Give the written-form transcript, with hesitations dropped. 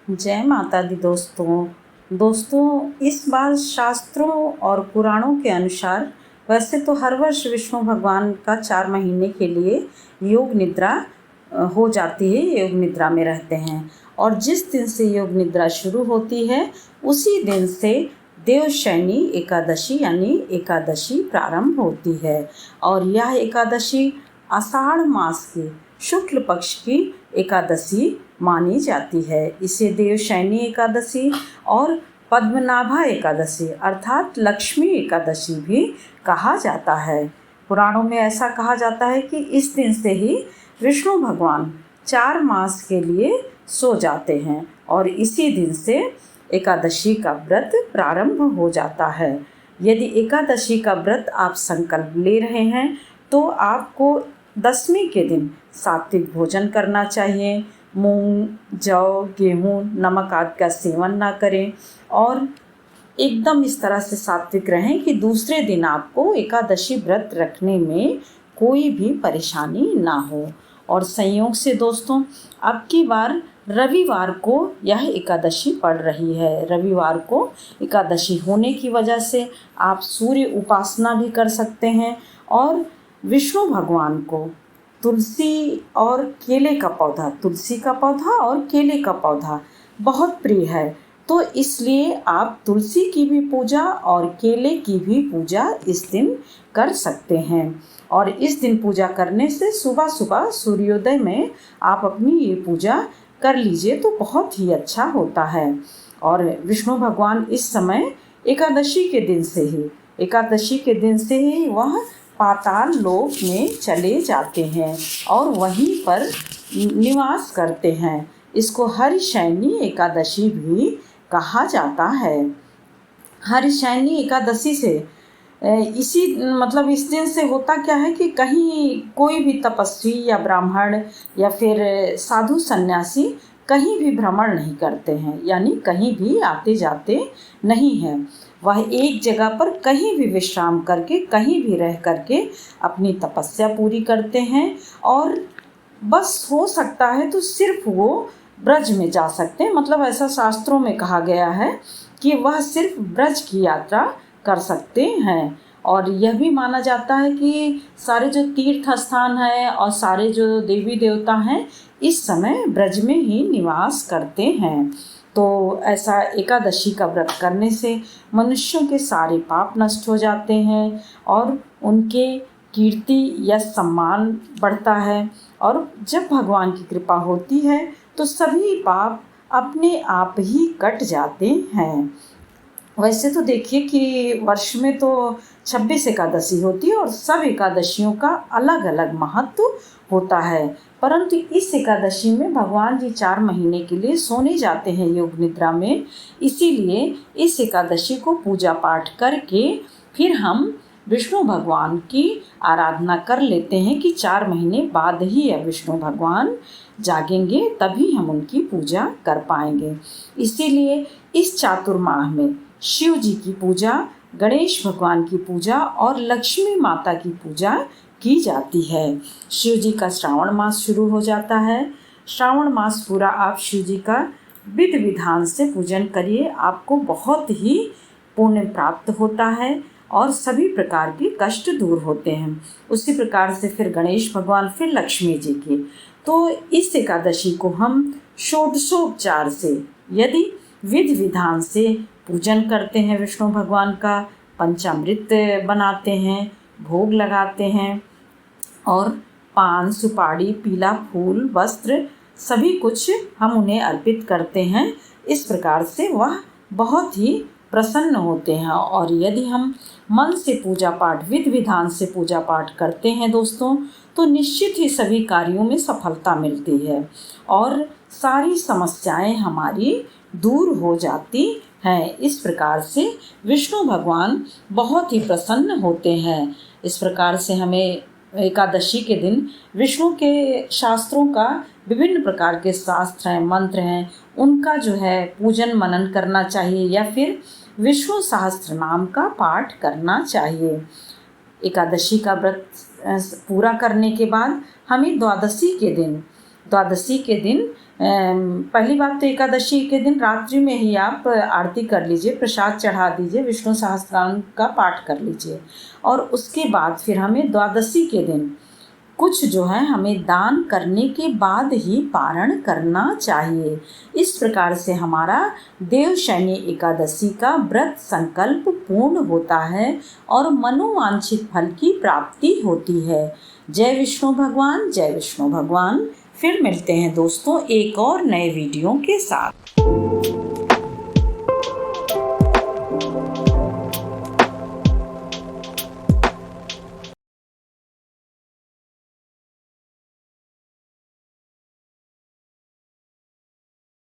जय माता दी दोस्तों इस बार शास्त्रों और पुराणों के अनुसार वैसे तो हर वर्ष विष्णु भगवान का 4 महीने के लिए योग निद्रा हो जाती है, योग निद्रा में रहते हैं। और जिस दिन से योग निद्रा शुरू होती है उसी दिन से देवशयनी एकादशी यानी एकादशी प्रारंभ होती है। और यह एकादशी आषाढ़ मास की शुक्ल पक्ष की एकादशी मानी जाती है। इसे देवशयनी एकादशी और पद्मनाभा एकादशी अर्थात लक्ष्मी एकादशी भी कहा जाता है। पुराणों में ऐसा कहा जाता है कि इस दिन से ही विष्णु भगवान 4 मास के लिए सो जाते हैं और इसी दिन से एकादशी का व्रत प्रारंभ हो जाता है। यदि एकादशी का व्रत आप संकल्प ले रहे हैं तो आपको दशमी के दिन सात्विक भोजन करना चाहिए। मूंग, जौ, गेहूँ, नमक आदि का सेवन ना करें और एकदम इस तरह से सात्विक रहें कि दूसरे दिन आपको एकादशी व्रत रखने में कोई भी परेशानी ना हो। और संयोग से दोस्तों अब की बार रविवार को यह एकादशी पड़ रही है। रविवार को एकादशी होने की वजह से आप सूर्य उपासना भी कर सकते हैं और विष्णु भगवान को तुलसी और केले का पौधा, तुलसी का पौधा और केले का पौधा बहुत प्रिय है, तो इसलिए आप तुलसी की भी पूजा और केले की भी पूजा इस दिन कर सकते हैं। और इस दिन पूजा करने से सुबह सुबह सूर्योदय में आप अपनी ये पूजा कर लीजिए तो बहुत ही अच्छा होता है। और विष्णु भगवान इस समय एकादशी के दिन से ही वह पाताल लोक में चले जाते हैं और वहीं पर निवास करते हैं। इसको हरिशयनी एकादशी भी कहा जाता है। हरिशयनी एकादशी से इस दिन से होता क्या है कि कहीं कोई भी तपस्वी या ब्राह्मण या फिर साधु सन्यासी कहीं भी भ्रमण नहीं करते हैं, यानी कहीं भी आते जाते नहीं हैं। वह एक जगह पर कहीं भी विश्राम करके, कहीं भी रह करके अपनी तपस्या पूरी करते हैं और बस हो सकता है तो सिर्फ वो ब्रज में जा सकते हैं। मतलब ऐसा शास्त्रों में कहा गया है कि वह सिर्फ ब्रज की यात्रा कर सकते हैं। और यह भी माना जाता है कि सारे जो तीर्थ स्थान हैं और सारे जो देवी देवता हैं इस समय ब्रज में ही निवास करते हैं। तो ऐसा एकादशी का व्रत करने से मनुष्यों के सारे पाप नष्ट हो जाते हैं और उनके कीर्ति या सम्मान बढ़ता है। और जब भगवान की कृपा होती है तो सभी पाप अपने आप ही कट जाते हैं। वैसे तो देखिए कि वर्ष में तो 26 एकादशी होती है और सब एकादशियों का अलग अलग महत्व होता है, परंतु इस एकादशी में भगवान जी 4 महीने के लिए सोने जाते हैं योग निद्रा में। इसीलिए इस एकादशी को पूजा पाठ करके फिर हम विष्णु भगवान की आराधना कर लेते हैं कि 4 महीने बाद ही यह विष्णु भगवान जागेंगे, तभी हम उनकी पूजा कर पाएंगे। इसीलिए इस चातुर्माह में शिव जी की पूजा, गणेश भगवान की पूजा और लक्ष्मी माता की पूजा की जाती है। शिव जी का श्रावण मास शुरू हो जाता है। श्रावण मास पूरा आप शिव जी का विधि विधान से पूजन करिए, आपको बहुत ही पुण्य प्राप्त होता है और सभी प्रकार के कष्ट दूर होते हैं। उसी प्रकार से फिर गणेश भगवान, फिर लक्ष्मी जी की। तो इस एकादशी को हम षोडशोपचार से यदि विधि विधान से पूजन करते हैं, विष्णु भगवान का पंचामृत बनाते हैं, भोग लगाते हैं और पान, सुपारी, पीला फूल, वस्त्र सभी कुछ हम उन्हें अर्पित करते हैं। इस प्रकार से वह बहुत ही प्रसन्न होते हैं। और यदि हम मन से पूजा पाठ, विधि विधान से पूजा पाठ करते हैं दोस्तों, तो निश्चित ही सभी कार्यों में सफलता मिलती है और सारी समस्याएं हमारी दूर हो जाती हैं। इस प्रकार से विष्णु भगवान बहुत ही प्रसन्न होते हैं। इस प्रकार से हमें एकादशी के दिन विष्णु के शास्त्रों का, विभिन्न प्रकार के शास्त्र हैं, मंत्र हैं, उनका जो है पूजन मनन करना चाहिए या फिर विष्णु सहस्त्र नाम का पाठ करना चाहिए। एकादशी का व्रत पूरा करने के बाद हमें द्वादशी के दिन पहली बात तो एकादशी के दिन रात्रि में ही आप आरती कर लीजिए, प्रसाद चढ़ा दीजिए, विष्णु सहस्त्रनाम का पाठ कर लीजिए। और उसके बाद फिर हमें द्वादशी के दिन कुछ जो है हमें दान करने के बाद ही पारण करना चाहिए। इस प्रकार से हमारा देवशयनी एकादशी का व्रत संकल्प पूर्ण होता है और मनोवांछित फल की प्राप्ति होती है। जय विष्णु भगवान, जय विष्णु भगवान। फिर मिलते हैं दोस्तों एक और नए वीडियो के साथ।